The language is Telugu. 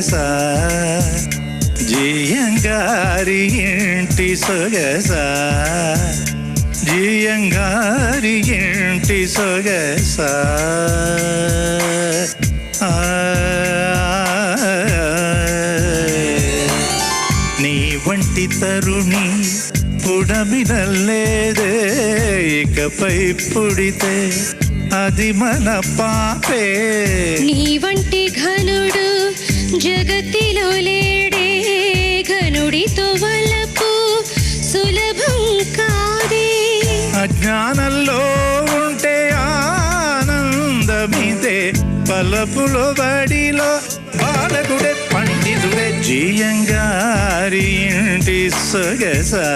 సొగసా జియంగారి ఇంటి సొగసా జియంగారి ఇంటి సొగసా నీ వంటి తరుణి పుడమినల్లేదే ఇకపై పుడితే అది మన పాపే నీ వంటి ఘనుడు జగతిలో లేడే ఘనుడితో వలపు సులభం కాదే అజ్ఞానంలో ఉంటే ఆనందమిదే పలపులో బడిలో బాలకుడే పండితుడే జియంగారి ఇంటి సొగసా